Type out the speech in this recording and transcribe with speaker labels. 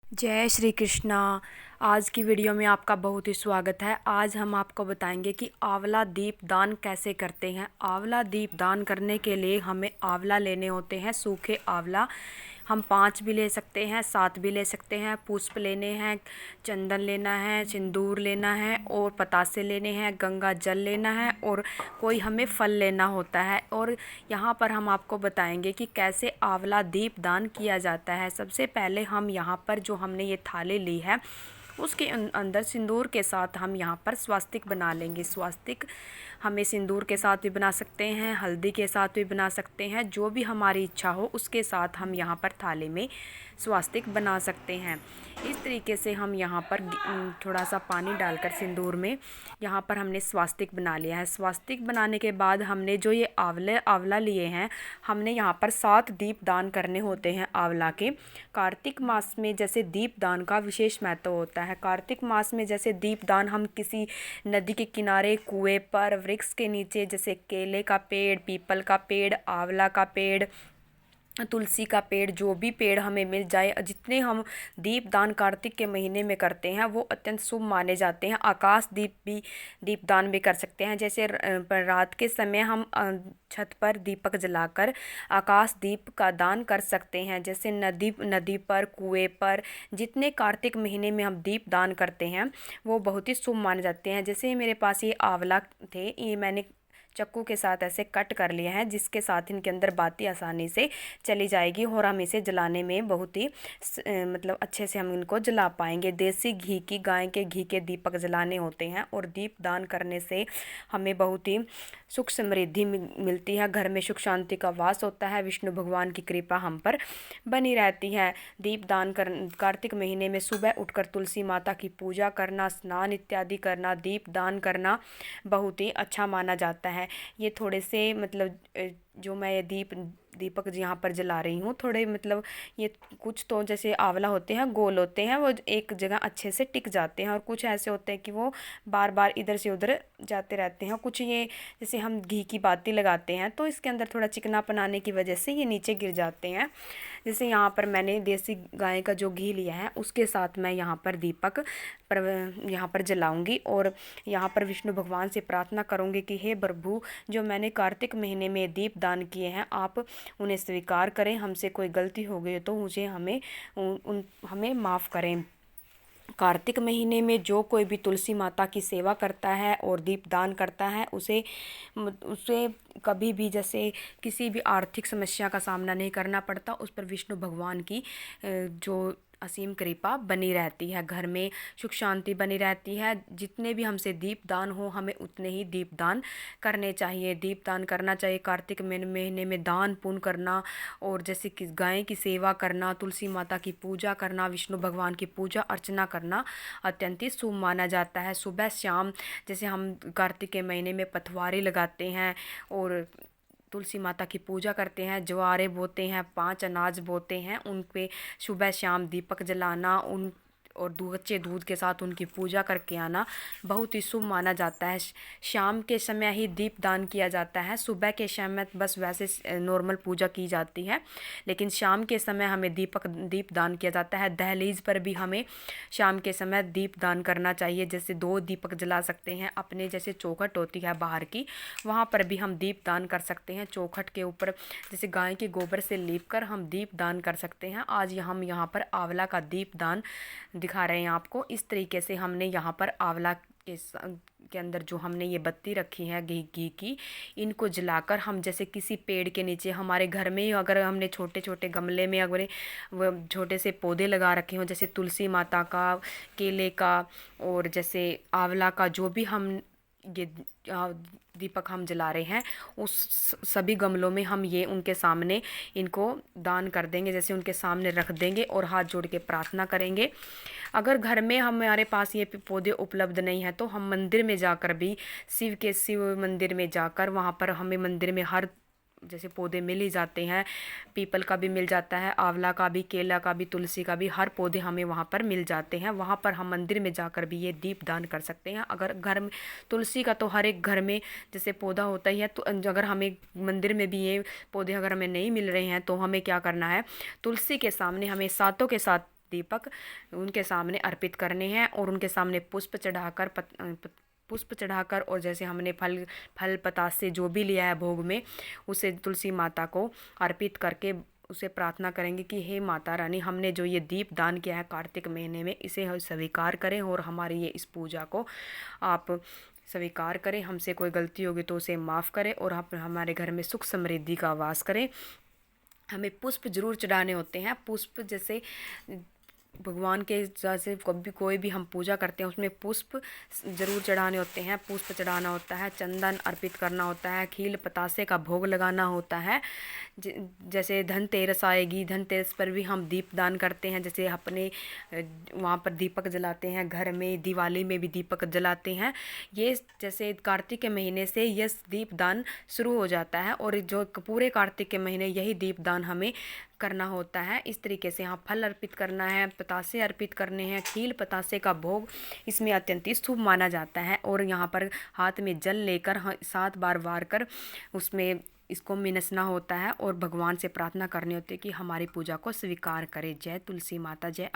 Speaker 1: जय श्री कृष्णा। आज की वीडियो में आपका बहुत ही स्वागत है। आज हम आपको बताएंगे कि आंवला दीप दान कैसे करते हैं। आंवला दीप दान करने के लिए हमें आंवला लेने होते हैं, सूखे आंवला। हम 5 भी ले सकते हैं, 7 भी ले सकते हैं। पुष्प लेने हैं, चंदन लेना है, सिंदूर लेना है और पतासे लेने हैं, गंगा जल लेना है और कोई हमें फल लेना होता है। और यहाँ पर हम आपको बताएंगे कि कैसे आंवला दीप दान किया जाता है। सबसे पहले हम यहाँ पर जो हमने ये थाली ली है उसके अंदर सिंदूर के साथ हम यहाँ पर स्वास्तिक बना लेंगे। स्वास्तिक हमें सिंदूर के साथ भी बना सकते हैं, हल्दी के साथ भी बना सकते हैं, जो भी हमारी इच्छा हो उसके साथ हम यहाँ पर थाली में स्वास्तिक बना सकते हैं। इस तरीके से हम यहाँ पर थोड़ा सा पानी डालकर सिंदूर में यहाँ पर हमने स्वास्तिक बना लिया है। स्वास्तिक बनाने के बाद हमने जो ये आंवला लिए हैं, हमने यहाँ पर 7 दीप दान करने होते हैं आंवला के। कार्तिक मास में जैसे दीप दान का विशेष महत्व होता है। कार्तिक मास में जैसे दीप दान हम किसी नदी के किनारे, कुएं पर, वृक्ष के नीचे, जैसे केले का पेड़, पीपल का पेड़, आंवला का पेड़, तुलसी का पेड़, जो भी पेड़ हमें मिल जाए, जितने हम दीप दान कार्तिक के महीने में करते हैं वो अत्यंत शुभ माने जाते हैं। आकाश दीप भी दीपदान भी कर सकते हैं। जैसे रात के समय हम छत पर दीपक जलाकर आकाश दीप का दान कर सकते हैं। जैसे नदी पर, कुएं पर, जितने कार्तिक महीने में हम दीप दान करते हैं वो बहुत ही शुभ माने जाते हैं। जैसे मेरे पास ये आंवला थे, ये मैंने चक्कू के साथ ऐसे कट कर लिए हैं, जिसके साथ इनके अंदर बाती आसानी से चली जाएगी और हम इसे जलाने में बहुत ही मतलब अच्छे से हम इनको जला पाएंगे। देसी घी की, गाय के घी के दीपक जलाने होते हैं और दीप दान करने से हमें बहुत ही सुख समृद्धि मिलती है। घर में सुख शांति का वास होता है। विष्णु भगवान की कृपा हम पर बनी रहती है। दीप दान कर कार्तिक महीने में सुबह उठकर तुलसी माता की पूजा करना, स्नान इत्यादि करना, दीप दान करना बहुत ही अच्छा माना जाता है। ये थोड़े से मतलब जो मैं ये दीपक यहाँ पर जला रही हूँ, थोड़े मतलब ये कुछ तो जैसे आंवला होते हैं, गोल होते हैं, वो एक जगह अच्छे से टिक जाते हैं, और कुछ ऐसे होते हैं कि वो बार बार इधर से उधर जाते रहते हैं। कुछ ये जैसे हम घी की बाती लगाते हैं तो इसके अंदर थोड़ा चिकनापन आने की वजह से ये नीचे गिर जाते हैं। जैसे यहाँ पर मैंने देसी गाय का जो घी लिया है उसके साथ मैं यहाँ पर दीपक यहाँ पर जलाऊंगी और यहाँ पर विष्णु भगवान से प्रार्थना करूंगी कि हे प्रभु, जो मैंने कार्तिक महीने में दीप दान किए हैं आप उन्हें स्वीकार करें। हमसे कोई गलती हो गई तो मुझे हमें माफ़ करें। कार्तिक महीने में जो कोई भी तुलसी माता की सेवा करता है और दीपदान करता है उसे उसे कभी भी जैसे किसी भी आर्थिक समस्या का सामना नहीं करना पड़ता। उस पर विष्णु भगवान की जो असीम कृपा बनी रहती है, घर में सुख शांति बनी रहती है। जितने भी हमसे दीपदान हो हमें उतने ही दीपदान करने चाहिए। दीपदान करना चाहिए। कार्तिक महीने में दान पुण्य करना और जैसे कि गाय की सेवा करना, तुलसी माता की पूजा करना, विष्णु भगवान की पूजा अर्चना करना अत्यंत ही शुभ माना जाता है। सुबह शाम जैसे हम कार्तिक के महीने में पथवारी लगाते हैं और तुलसी माता की पूजा करते हैं, ज्वारे बोते हैं, 5 अनाज बोते हैं, उन पे सुबह शाम दीपक जलाना, उन और कच्चे दूध के साथ उनकी पूजा करके आना बहुत ही शुभ माना जाता है। शाम के समय ही दीप दान किया जाता है। सुबह के समय बस वैसे नॉर्मल पूजा की जाती है, लेकिन शाम के समय हमें दीप दान किया जाता है। दहलीज पर भी हमें शाम के समय दीप दान करना चाहिए। जैसे 2 दीपक जला सकते हैं। अपने जैसे चौखट होती है बाहर की, वहाँ पर भी हम दीप दान कर सकते हैं। चौखट के ऊपर जैसे गाय के गोबर से लीप कर हम दीप दान कर सकते हैं। आज हम यहाँ पर आंवला का दीप दान दिखा रहे हैं आपको। इस तरीके से हमने यहाँ पर आंवला के अंदर जो हमने ये बत्ती रखी है घी की, इनको जलाकर हम जैसे किसी पेड़ के नीचे, हमारे घर में अगर हमने छोटे छोटे गमले में अगर वो छोटे से पौधे लगा रखे हों, जैसे तुलसी माता का, केले का और जैसे आंवला का, जो भी हम ये दीपक हम जला रहे हैं उस सभी गमलों में हम ये उनके सामने इनको दान कर देंगे। जैसे उनके सामने रख देंगे और हाथ जोड़ के प्रार्थना करेंगे। अगर घर में हमारे पास ये पौधे उपलब्ध नहीं है तो हम मंदिर में जाकर भी, शिव मंदिर में जाकर, वहाँ पर हमें मंदिर में हर जैसे पौधे मिल ही जाते हैं। पीपल का भी मिल जाता है, आंवला का भी, केला का भी, तुलसी का भी, हर पौधे हमें वहाँ पर मिल जाते हैं। वहाँ पर हम मंदिर में जाकर भी ये दीप दान कर सकते हैं। अगर घर में तुलसी का तो हर एक घर में जैसे पौधा होता ही है, तो अगर हमें मंदिर में भी ये पौधे अगर हमें नहीं मिल रहे हैं तो हमें क्या करना है, तुलसी के सामने हमें सातों के साथ दीपक उनके सामने अर्पित करने हैं और उनके सामने पुष्प चढ़ाकर और जैसे हमने फल पतासे जो भी लिया है भोग में, उसे तुलसी माता को अर्पित करके उसे प्रार्थना करेंगे कि हे माता रानी, हमने जो ये दीप दान किया है कार्तिक महीने में, इसे स्वीकार करें और हमारी ये इस पूजा को आप स्वीकार करें। हमसे कोई गलती होगी तो उसे माफ़ करें और आप हमारे घर में सुख समृद्धि का वास करें। हमें पुष्प जरूर चढ़ाने होते हैं। पुष्प जैसे भगवान के जैसे कभी कोई भी हम पूजा करते हैं उसमें पुष्प जरूर चढ़ाने होते हैं। पुष्प चढ़ाना होता है, चंदन अर्पित करना होता है, खील पतासे का भोग लगाना होता है। जैसे धनतेरस आएगी, धनतेरस पर भी हम दीप दान करते हैं। जैसे अपने वहाँ पर दीपक जलाते हैं, घर में दिवाली में भी दीपक जलाते हैं। ये जैसे कार्तिक के महीने से यह दीप दान शुरू हो जाता है और जो पूरे कार्तिक के महीने यही दीप दान हमें करना होता है। इस तरीके से यहाँ फल अर्पित करना है, पतासे अर्पित करने हैं, खील पतासे का भोग इसमें अत्यंत शुभ माना जाता है। और यहाँ पर हाथ में जल लेकर 7 बार वार कर उसमें इसको मिनसना होता है और भगवान से प्रार्थना करनी होती है कि हमारी पूजा को स्वीकार करे। जय तुलसी माता, जय।